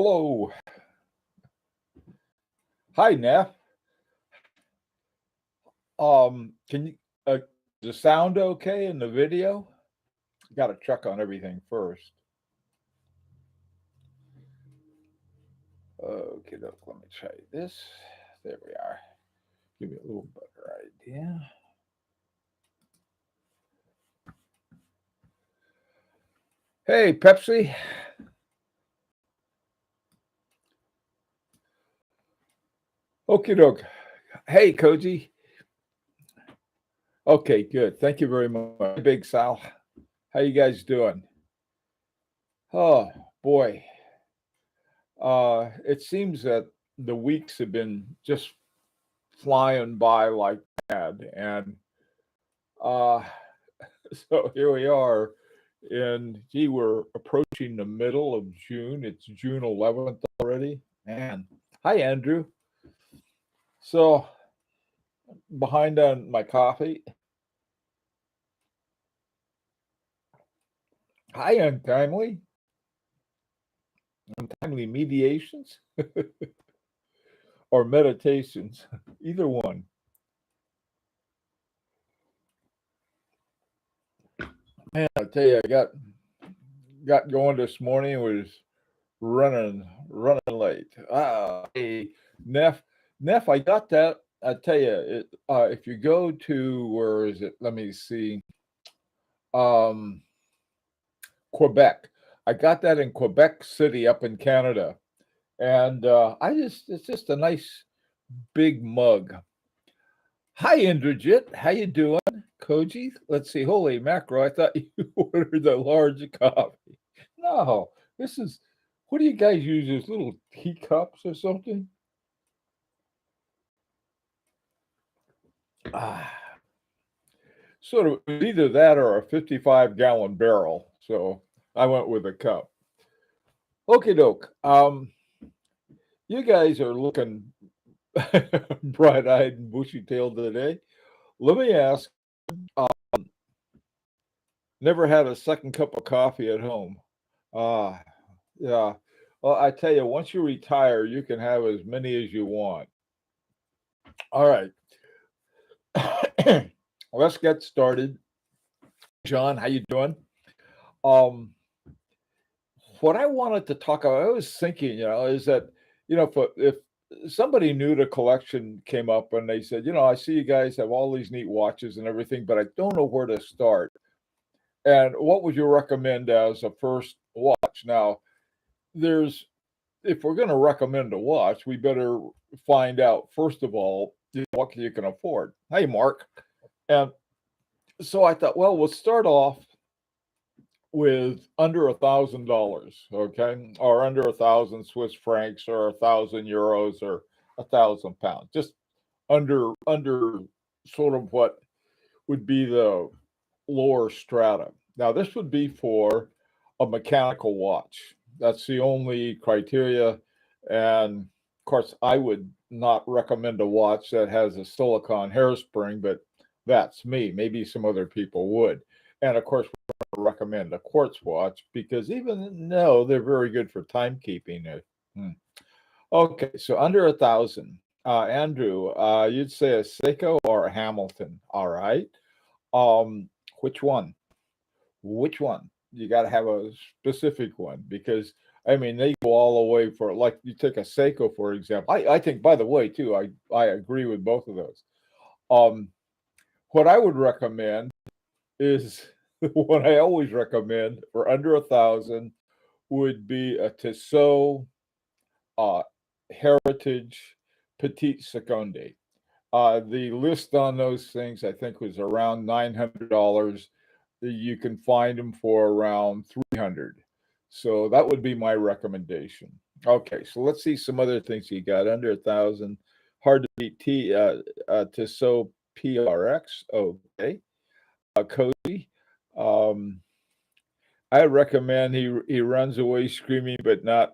Hello. Hi, Neff. Can you the sound okay in the video? Got to check on everything first. Okay, look, let me try this. There we are. Give me a little better idea. Hey, Pepsi. Okie doke. Hey, Koji. Okay, good. Thank you very much. Hey, Big Sal. How you guys doing? Oh boy. It seems that the weeks have been just flying by like mad, and uh, so here we are, and gee, we're approaching the middle of June. It's June 11th already. Man, hi Andrew. So behind on my coffee. Hi untimely mediations or meditations, either one. Man, I tell you, I got going this morning. Was running late. Hey, Neff, I got that. I tell you, if you go to where is it? Let me see. Um, Quebec. I got that in Quebec City, up in Canada, and it's just a nice big mug. Hi, Indrajit. How you doing, Koji? Let's see. Holy mackerel! I thought you ordered a large coffee. No, this is. What do you guys use? These little teacups or something? Ah, sort of either that or a 55-gallon barrel. So I went with a cup. Okie doke. You guys are looking bright-eyed and bushy-tailed today. Let me ask. Uh, never had a second cup of coffee at home. Ah, yeah. Well, I tell you, once you retire, you can have as many as you want. All right. Let's get started. John, how you doing? Um, what I wanted to talk about, I was thinking, is that, if somebody new to collection came up and they said, I see you guys have all these neat watches and everything, but I don't know where to start. And what would you recommend as a first watch? Now, if we're going to recommend a watch, we better find out, first of all, what you can afford. Hey, Mark. And so I thought, well, we'll start off with under $1,000, okay, or under 1,000 Swiss francs, or 1,000 euros, or 1,000 pounds, just under sort of what would be the lower strata. Now, this would be for a mechanical watch. That's the only criteria, and of course, I would not recommend a watch that has a silicone hairspring, but that's me. Maybe some other people would. And of course, recommend a quartz watch because even though they're very good for timekeeping. Okay, so under 1,000. Andrew, you'd say a Seiko or a Hamilton. All right. Which one? Which one? You got to have a specific one because I mean they go all the way for, like, you take a Seiko for example. I think, by the way, too, I agree with both of those. Um, what I would recommend is what I always recommend for under 1,000 would be a Tissot Heritage Petite Seconde. The list on those things I think was around $900. You can find them for around 300. So that would be my recommendation. Okay, so let's see some other things you got under 1,000. Hard to beat Tissot PRX. Okay, Cody. I recommend he runs away screaming, but not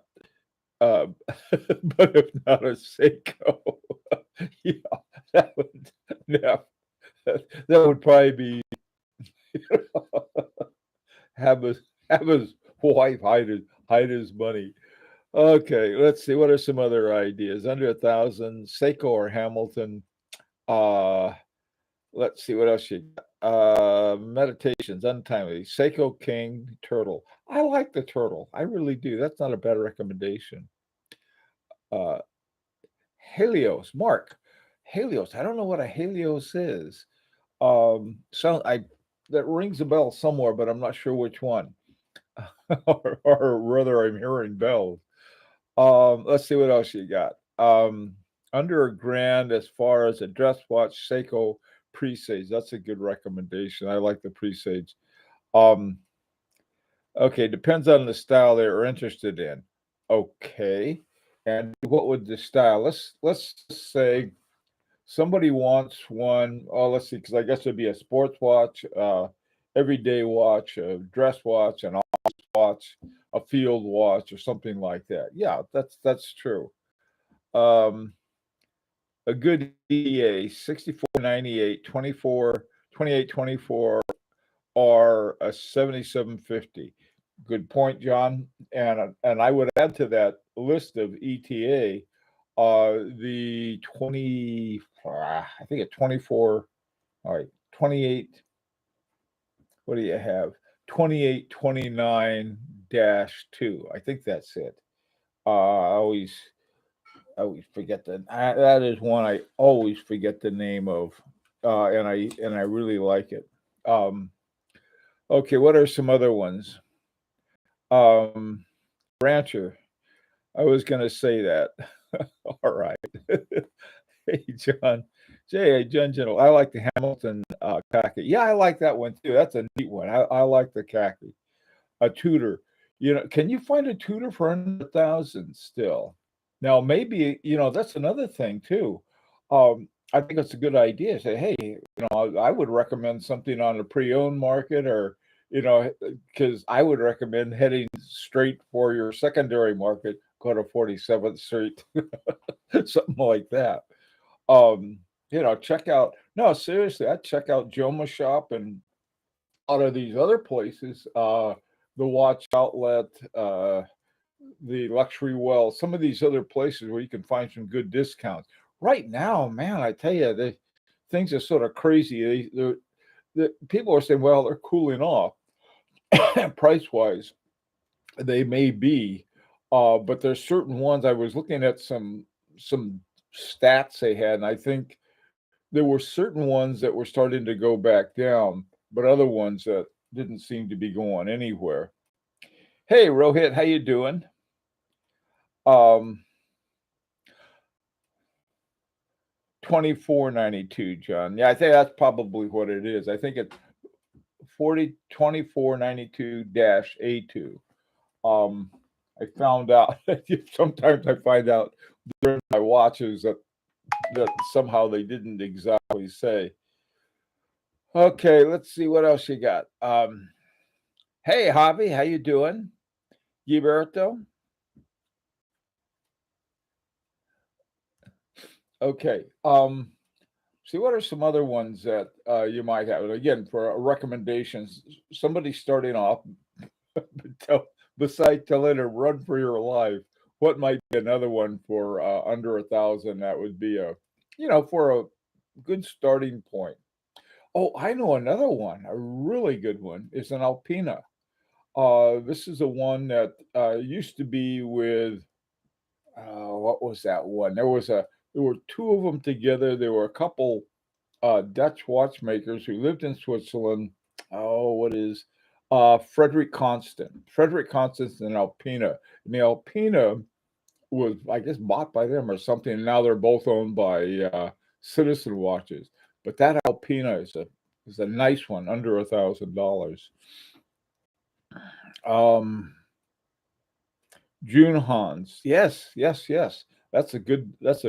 uh, but if not a Seiko. Yeah, that would yeah, that would probably be have his wife hide his money. Okay, let's see. What are some other ideas? Under 1,000, Seiko or Hamilton. Uh, let's see what else you got. Meditations, untimely. Seiko King, Turtle. I like the turtle. I really do. That's not a bad recommendation. Uh, Helios, Mark. Helios. I don't know what a Helios is. So I that rings a bell somewhere, but I'm not sure which one. or rather, I'm hearing bells. Let's see what else you got. Under a grand as far as a dress watch, Seiko Presage. That's a good recommendation. I like the Presage. Um, okay, depends on the style they're interested in. Okay, and what would the style? Let's say somebody wants one. Oh, let's see, because I guess it'd be a sports watch, everyday watch, a dress watch, an office watch, a field watch, or something like that. Yeah, that's true. Um, a good EA 6498 24 28 24 or a 7750. Good point, John. And I would add to that list of ETA the 20 I think at 24 all right 28 what do you have 2829 dash 2. I think that's it. I always forget that is one I always forget the name of, and I really like it. Um, okay, what are some other ones? Um, Rancher. I was going to say that. All right. Hey, John. John Gentle. I like the Hamilton khaki. Yeah, I like that one too. That's a neat one. I like the khaki. A Tudor. Can you find a Tudor for under 1,000 still? Now, maybe, that's another thing too. I think it's a good idea. Say, hey, I would recommend something on the pre-owned market or, because I would recommend heading straight for your secondary market, go to 47th Street, something like that. Check out, no, seriously, I'd check out Joma Shop and a lot of these other places, the Watch Outlet, the Luxury Well, some of these other places where you can find some good discounts. Right now, man, I tell you, things are sort of crazy. The people are saying, well, they're cooling off price wise. They may be, but there's certain ones. I was looking at some stats they had, and I think there were certain ones that were starting to go back down, but other ones that didn't seem to be going anywhere. Hey, Rohit, how you doing? Um, 24.92, John. Yeah, I think that's probably what it is. I think it's 24.92 dash A2. Um, I found out sometimes I find out during my watches that somehow they didn't exactly say. Okay, let's see what else you got. Hey, Javi, how you doing? Gilberto? Okay. See, what are some other ones that you might have? And again, for recommendations, somebody starting off, tell, besides telling her run for your life, what might be another one for under 1,000? That would be for a good starting point. Oh, I know another one, a really good one is an Alpina. This is a one that used to be with what was that one? There were two of them together. There were a couple Dutch watchmakers who lived in Switzerland. Oh, what is Frederick Constant? Frederick Constant and Alpina. And the Alpina was, I guess, bought by them or something. And now they're both owned by Citizen Watches. But that Alpina is a nice one, under $1,000. Um, June Hans. Yes, yes, yes. That's a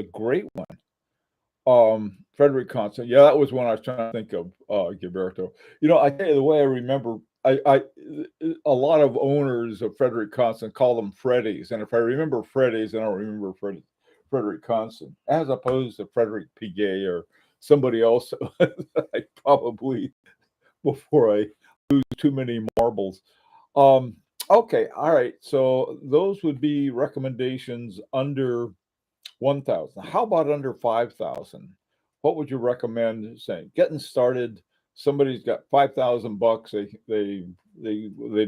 great one. Frederick Constant. Yeah, that was one I was trying to think of, Gilberto. I tell you the way I remember, a lot of owners of Frederick Constant call them Freddies, and if I remember Freddies, I don't remember Frederick Constant, as opposed to Frederick Piguet or somebody else. I probably before I lose too many marbles. Um, Okay, all right. So those would be recommendations under 1,000. How about under 5,000? What would you recommend saying? Getting started, somebody's got 5,000 bucks. They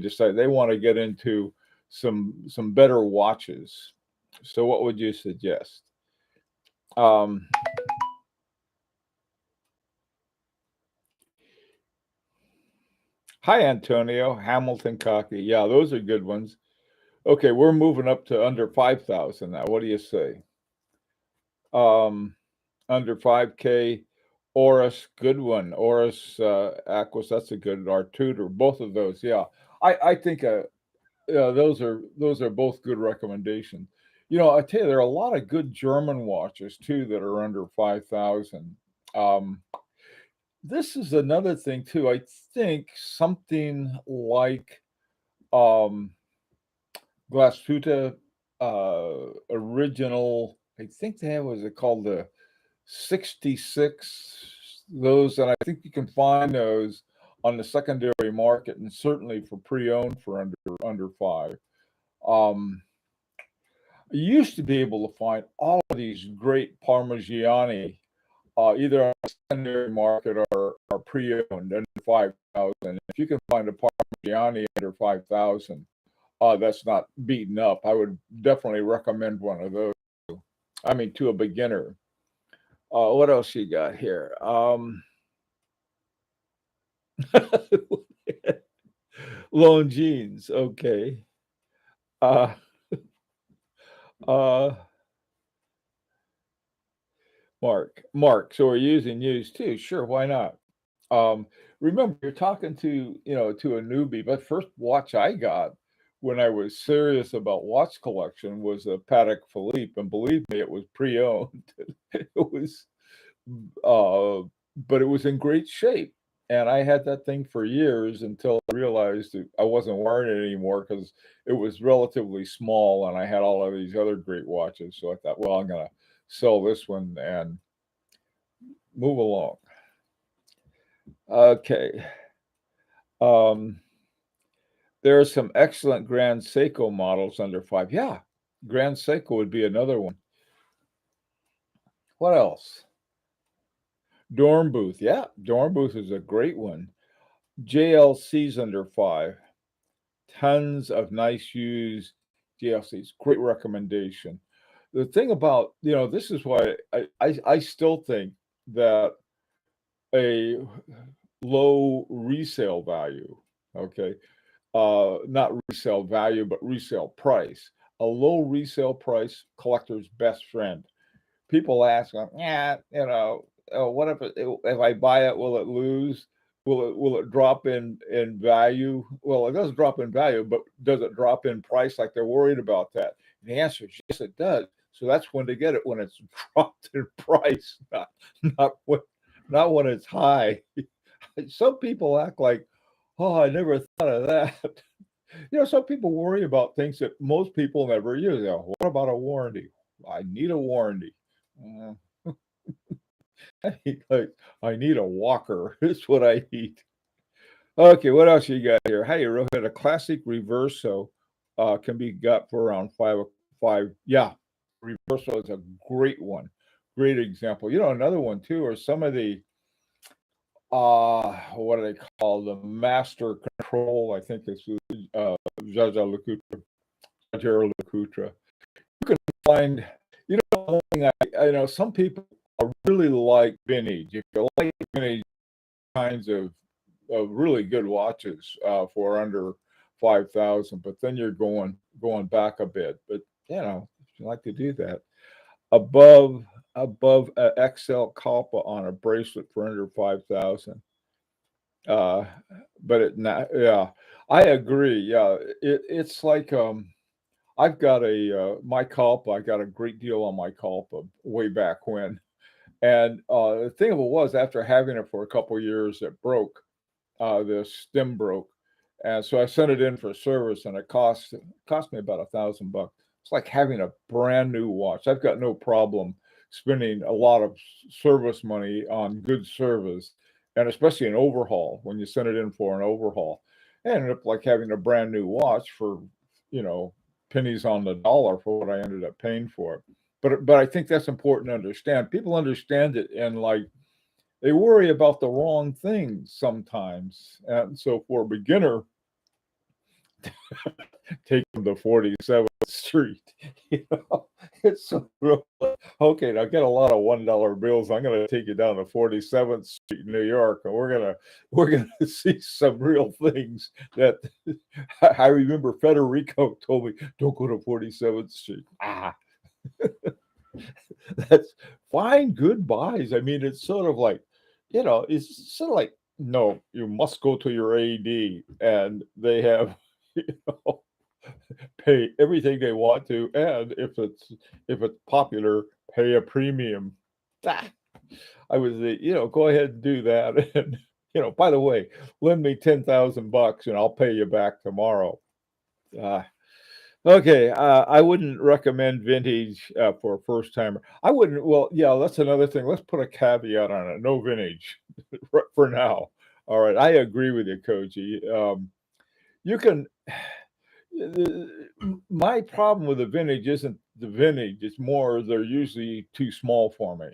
decide they want to get into some better watches. So what would you suggest? Um, Hi Antonio, Hamilton Cocky. Yeah, those are good ones. Okay, we're moving up to under 5,000 now. What do you say? Um, Under 5K, Oris, good one. Oris Aquas, that's a good. Our tutor, both of those. Yeah, I think yeah, those are both good recommendations. I tell you, there are a lot of good German watches too that are under 5,000. Um, this is another thing too. I think something like um, Glashütte original. I think they have, was it called, the 66, those, and I think you can find those on the secondary market, and certainly for pre-owned for under five. Um, you used to be able to find all of these great Parmigiani either on the secondary market or pre-owned under 5,000. If you can find a Parmigiani under 5,000, that's not beaten up, I would definitely recommend one of those. I mean, to a beginner. What else you got here? Lone jeans. Okay. Uh, uh, Mark. So we're using used too. Sure, why not? Um, Remember, you're talking to a newbie. But first watch I got when I was serious about watch collection was a Patek Philippe, and believe me, it was pre-owned. It was, but it was in great shape. And I had that thing for years until I realized that I wasn't wearing it anymore because it was relatively small, and I had all of these other great watches. So I thought, well, I'm gonna sell this one and move along. Okay. Um, there are some excellent Grand Seiko models under five. Yeah, Grand Seiko would be another one. What else? Dornbooth. Yeah, Dornbooth is a great one. JLC's under five. Tons of nice used GLCs. Great recommendation. The thing about, this is why I still think that a low resale value, okay, not resale value, but resale price. A low resale price, collector's best friend. People ask, yeah, what if I buy it, will it lose? Will it drop in value? Well, it does drop in value, but does it drop in price like they're worried about that? And the answer is yes, it does. So that's when to get it, when it's dropped in price, not when not when it's high. Some people act like, oh, I never thought of that. Some people worry about things that most people never use. What about a warranty? I need a warranty. Uh, like, I need a walker. It's what I need. Okay, what else you got here? Hey, Rohit, a classic reverso can be got for around five. Yeah, reverso is a great one. Great example. Another one too are some of the what do they call the master control? I think it's Jaeger-LeCoultre. Jaeger-LeCoultre. You can find, one thing I know some people really like vintage. If you like vintage kinds of really good watches for under 5,000, but then you're going back a bit. But if you like to do that, above above a XL Kalpa on a bracelet for under 5,000. Uh, but it not, yeah, I agree. Yeah, it's like I've got my Kalpa. I got a great deal on my Kalpa way back when, and the thing of it was, after having it for a couple years, it broke. The stem broke, and so I sent it in for service, and it cost me about $1,000. It's like having a brand new watch. I've got no problem spending a lot of service money on good service, and especially an overhaul when you send it in for an overhaul. I ended up like having a brand new watch for, pennies on the dollar for what I ended up paying for it. But I think that's important to understand. People understand it and like they worry about the wrong things sometimes. And so for a beginner, take them to 47th Street. It's so real. Okay, now get a lot of $1 bills. I'm going to take you down to 47th Street in New York, and we're gonna see some real things that I remember. Federico told me, "Don't go to 47th Street." That's fine. Good buys. I mean, it's sort of like, it's sort of like, no, you must go to your AD, and they have, you know, pay everything they want to, and if it's popular, pay a premium. Ah, I was, go ahead and do that, and by the way, lend me $10,000 and I'll pay you back tomorrow. Ah, okay, I wouldn't recommend vintage for a first timer. I wouldn't. Well, yeah, that's another thing. Let's put a caveat on it. No vintage for now. All right, I agree with you, Koji. You can. My problem with the vintage isn't the vintage; it's more they're usually too small for me.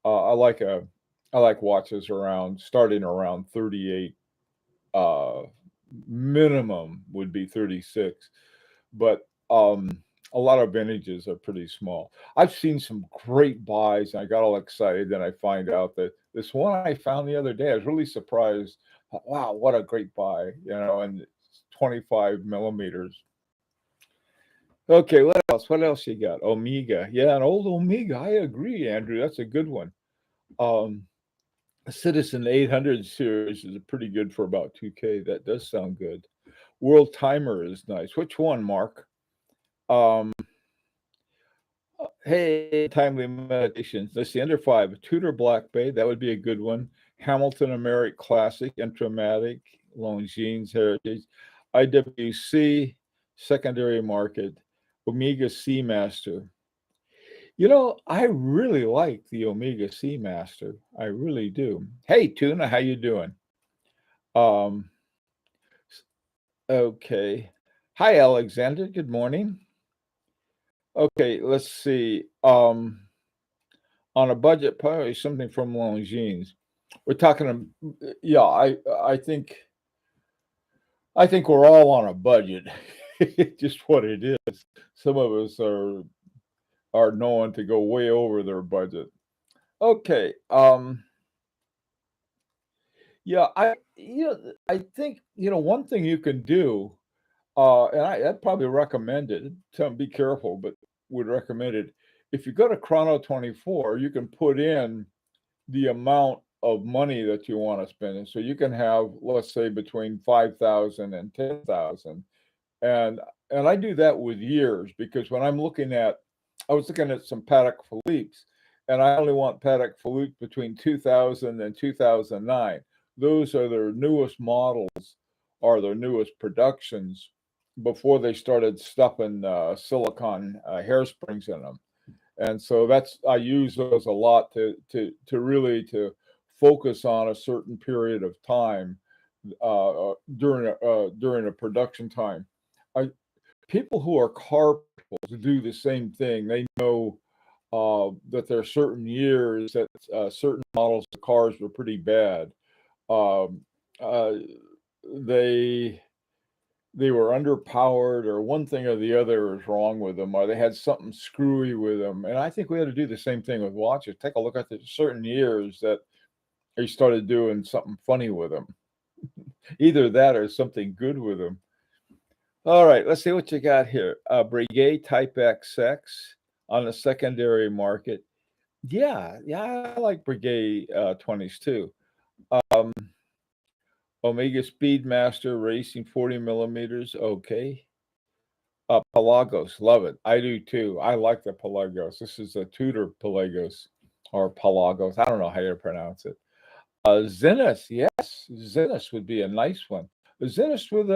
I like I like watches starting around 38. Uh, Minimum would be 36, but a lot of vintages are pretty small. I've seen some great buys, and I got all excited. Then I find out that this one I found the other day, I was really surprised. Wow, what a great buy! And it's 25 millimeters. Okay, what else? What else you got? Omega. Yeah, an old Omega. I agree, Andrew. That's a good one. Um, Citizen 800 series is pretty good for about 2K. That does sound good. World Timer is nice. Which one, Mark? Um, hey, timely meditations. Let's see, under five. Tudor Black Bay. That would be a good one. Hamilton American Classic, Intramatic, Longines Heritage, IWC, Secondary Market, Omega Seamaster. I really like the Omega Seamaster. I really do. Hey, Tuna, how you doing? Um, okay. Hi, Alexander. Good morning. Okay, let's see. On a budget, probably something from Longines. We're talking. Yeah, I think we're all on a budget. Just what it is. Some of us are known to go way over their budget. Okay. Yeah, I think one thing you can do, and I'd probably recommend it. Be careful, but would recommend it. If you go to Chrono 24, you can put in the amount of money that you want to spend, and so you can have, let's say, between 5,000 and 10,000, and I do that with years because when I was looking at some Patek Philippe's, and I only want Patek Philippe between 2000 and 2009. Those are their newest models or their newest productions before they started stuffing silicon hairsprings in them. And so I use those a lot to really to focus on a certain period of time during a production time. I People who are car people do the same thing. They know that there are certain years that certain models of cars were pretty bad. Um, uh, they they were underpowered, or one thing or the other was wrong with them, or they had something screwy with them. And I think we had to do the same thing with watches. Take a look at the certain years that they started doing something funny with them. Either that or something good with them. All right, let's see what you got here. Breguet Type XX on the secondary market. Yeah, yeah, I like Breguet 20s too. Um, Omega Speedmaster Racing 40 millimeters. Okay. Pelagos, love it. I do too. I like the Pelagos. This is a Tudor Pelagos or Pelagos. I don't know how you pronounce it. Zenith, yes, Zenith would be a nice one. Zenith with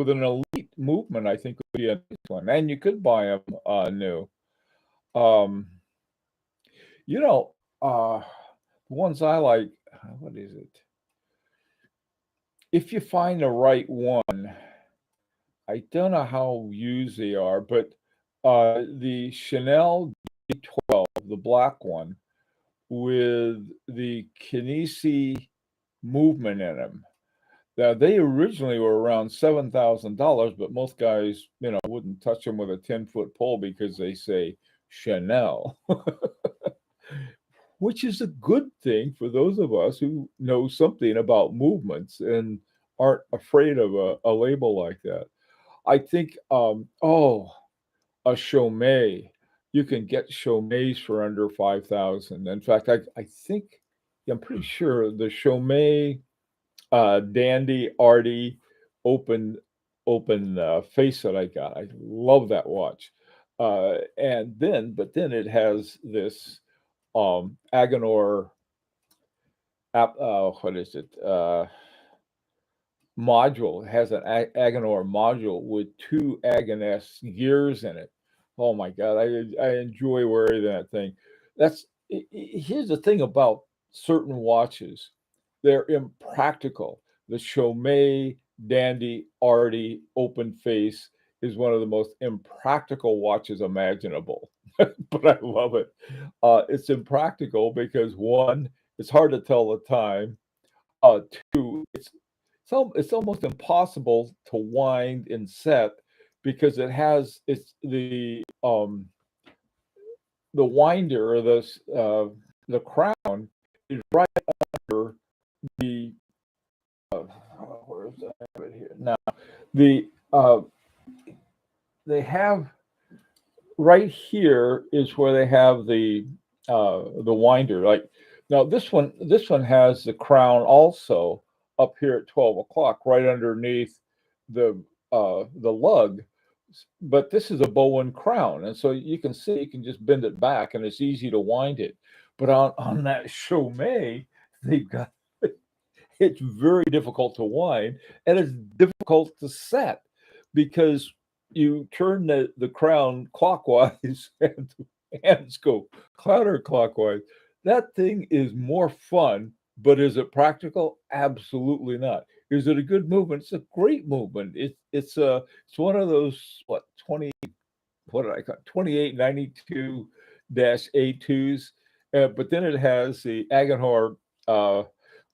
an elite movement, I think would be a nice one, and you could buy them new. Um, you know, the ones I like. What is it? if you find the right one, I don't know how used they are, but the Chanel D12, the black one, with the Kinesi movement in them. Now, they originally were around $7,000, but most guys, wouldn't touch them with a 10-foot pole because they say Chanel, which is a good thing for those of us who know something about movements and aren't afraid of a label like that. I think, a Chaumet. You can get Chaumets for under 5,000. In fact, I think, yeah, I'm pretty sure the Chaumet Dandy Arty open face that I got. I love that watch. But then it has this Agenor what is it? Module. It has an Agenor module with two Agoness gears in it. Oh my God, I enjoy wearing that thing. Here's the thing about certain watches. They're impractical. The Chaumet Dandy Arty open face is one of the most impractical watches imaginable, but I love it. It's impractical because one, it's hard to tell the time. Two, it's almost impossible to wind and set because it's the winder or the crown is right under the where is that? I have it here now. The they have right here is where they have the winder. Like now, this one has the crown also up here at 12 o'clock, right underneath the lug. But this is a Bowen crown, and so you can see you can just bend it back, and it's easy to wind it. But on that Chaumet, they've got it's very difficult to wind and it's difficult to set because you turn the crown clockwise and the hands go counterclockwise. That thing is more fun, but is it practical? Absolutely not. Is it a good movement? It's a great movement. It's one of those 20 what did I call it? 2892 A2s, but then it has the Agenhor uh,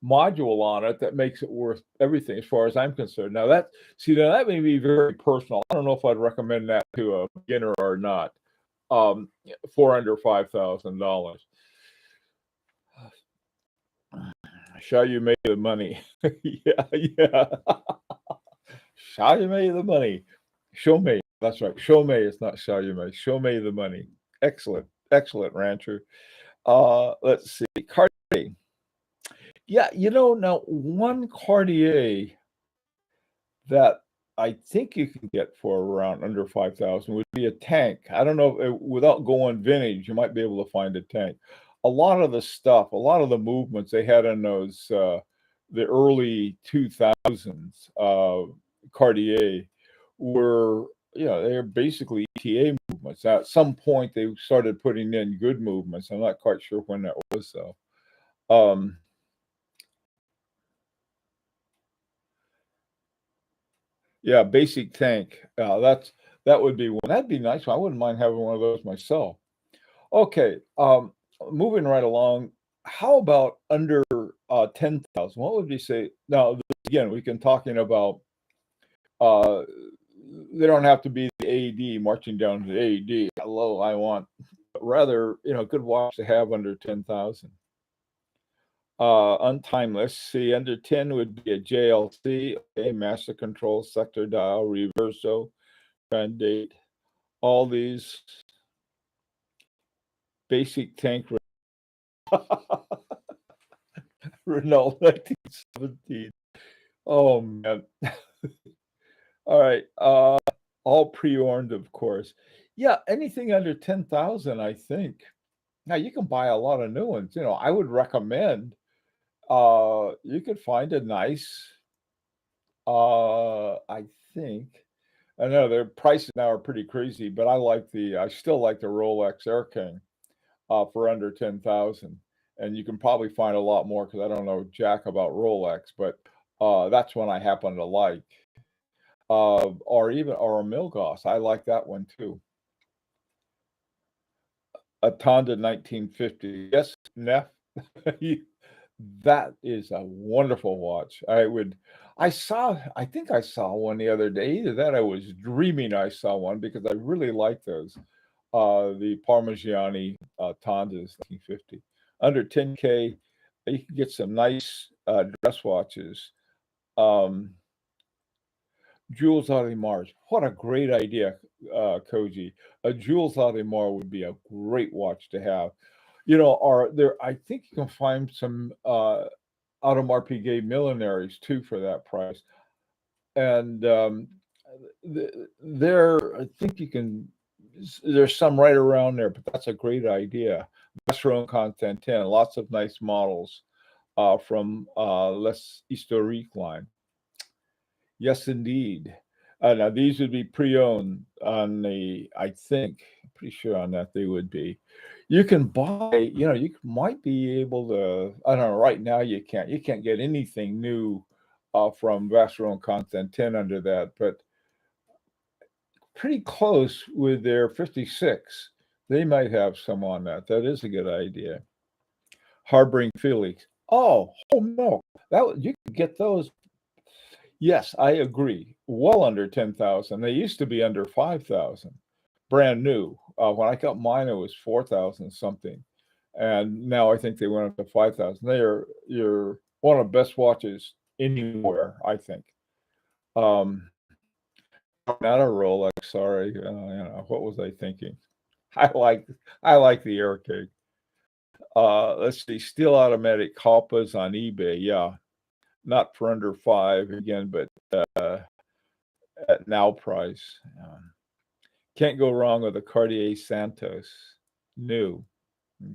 module on it that makes it worth everything as far as I'm concerned. Now that may be very personal. I don't know if I'd recommend that to a beginner or not. For under $5,000. Shall you make the money? Yeah, yeah. Shall you make the money? Show me. That's right. Show me. It's not shall you make. Show me the money. Excellent. Excellent, Rancher. Let's see. Cartier. Yeah, now one Cartier that I think you can get for around under 5,000 would be a tank. I don't know without going vintage, you might be able to find a tank. A lot of the stuff, a lot of the movements they had in those the early 2000s Cartier were they're basically ETA movements. At some point they started putting in good movements. I'm not quite sure when that was though. Yeah, basic tank. That would be one. That'd be nice. I wouldn't mind having one of those myself. Okay, moving right along. How about under 10,000? What would you say? Now, again, we can talking about. Uh, they don't have to be the AD marching down to the AD. Hello, I want, but rather good watch to have under 10,000. Untimeless. See, under 10 would be a JLC, a master control sector dial, reverso, trend date, all these basic tank Renault 1917. Oh man. All right. All pre-owned, of course. Yeah, anything under 10,000, I think. Now you can buy a lot of new ones. I would recommend you could find a nice I think I know their prices now are pretty crazy, but I still like the Rolex Air King for under 10,000. And you can probably find a lot more because I don't know jack about Rolex, but That's one I happen to like. Or a Milgauss. I like that one too. A Tonda 1950. Yes, Neff. You- that is a wonderful watch. I think I saw one the other day. Either that I was dreaming I saw one because I really like those. The Parmigiani Tondas 1950. Under 10K, you can get some nice dress watches. Um, Jules Audemars. What a great idea, Koji. A Jules Audemars would be a great watch to have. Are there? I think you can find some Audemars Piguet Millenarios too for that price. And there, I think you can. There's some right around there, but that's a great idea. Vacheron Constantin, lots of nice models from Les Historiques line. Yes, indeed. Now these would be pre-owned on I think, I'm pretty sure on that they would be. You can buy, might be able to, I don't know, right now you can't get anything new from Vacheron Constantin under that, but pretty close with their 56. They might have some on that. That is a good idea. Harboring Felix. Oh no, you can get those. Yes, I agree. Well under 10,000. They used to be under 5,000. Brand new. When I got mine, it was 4,000 something, and now I think they went up to 5,000. You're one of the best watches anywhere, I think. Um, Not a Rolex. Sorry, what was I thinking? I like I like the air cake. Let's see, steel automatic Copas on eBay. Yeah, not for under five again, but at now price. Can't go wrong with a Cartier Santos new.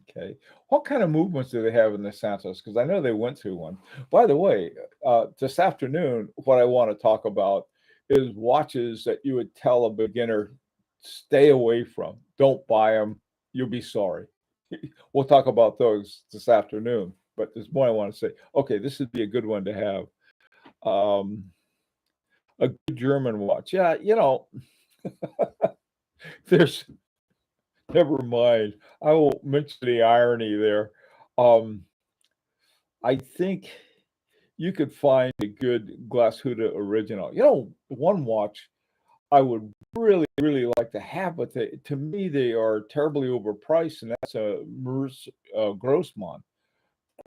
Okay. What kind of movements do they have in the Santos? Because I know they went through one. By the way, this afternoon, what I want to talk about is watches that you would tell a beginner, stay away from. Don't buy them. You'll be sorry. We'll talk about those this afternoon. But there's more I want to say. Okay, this would be a good one to have. Um, a good German watch. Yeah, there's never mind. I won't mention the irony there. Um, I think you could find a good Glashütte original. One watch I would really, really like to have, but to me they are terribly overpriced, and that's a Merce Grossmann.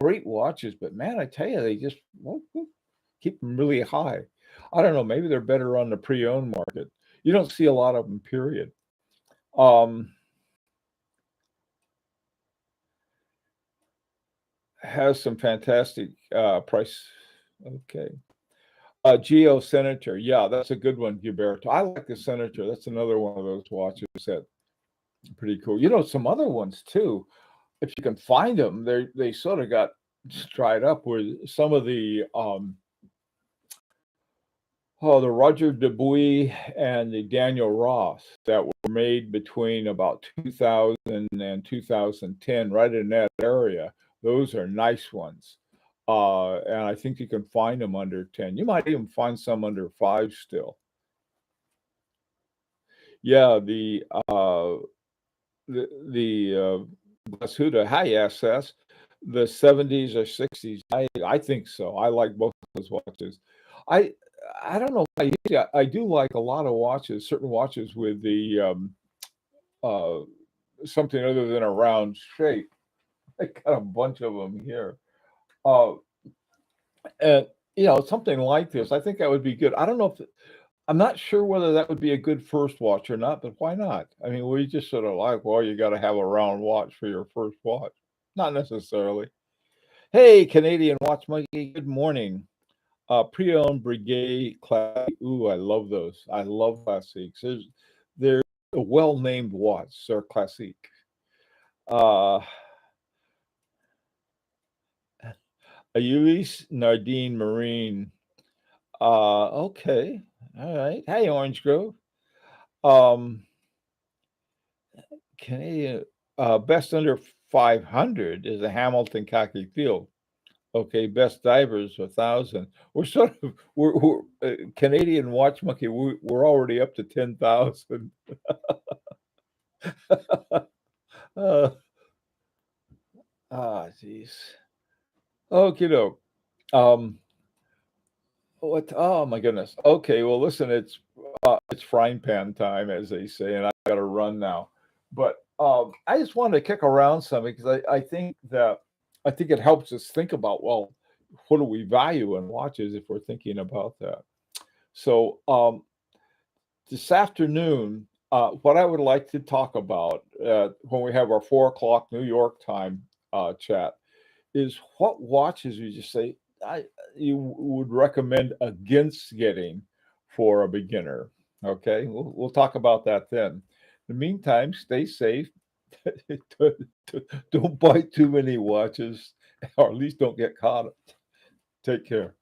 Great watches, but man, I tell you, they just keep them really high. I don't know. Maybe they're better on the pre-owned market. You don't see a lot of them. Period. Um, has some fantastic price. Okay. Geo Senator. Yeah, that's a good one, Gilberto. I like the Senator. That's another one of those watches that pretty cool. Some other ones too. If you can find them, they sort of got dried up with some of the Roger Dubuis and the Daniel Ross that were made between about 2000 and 2010, right in that area. Those are nice ones. And I think you can find them under 10. You might even find some under 5 still. Yeah, the Glashütte high SS, the 70s or 60s. I think so. I like both of those watches. I I don't know. I do like a lot of watches, certain watches with the uh, something other than a round shape. I got a bunch of them here. Uh, and something like this. I think that would be good. I don't know if I'm not sure whether that would be a good first watch or not, but why not? I mean, we just sort of like, well, you got to have a round watch for your first watch. Not necessarily. Hey, Canadian Watch Monkey, good morning. Pre-owned Brigade Classic. Ooh, I love those. I love classics. They're a well-named watch. They're classic. Uh, Ayulis Nardine Marine. Okay. All right. Hey, Orange Grove. Um, Canadian best under 500 is a Hamilton khaki field. Okay, best divers 1,000. We're sort of we're Canadian Watch Monkey. We're already up to 10,000. uh, Jeez. Okay, doke. Um, what? Oh my goodness. Okay, well, listen, it's frying pan time, as they say, and I got to run now. But I just wanted to kick around something because I think it helps us think about, well, what do we value in watches if we're thinking about that. So this afternoon, what I would like to talk about when we have our 4 o'clock New York time chat is what watches you just say you would recommend against getting for a beginner. Okay, we'll talk about that then. In the meantime, stay safe. Don't buy too many watches, or at least don't get caught. Take care.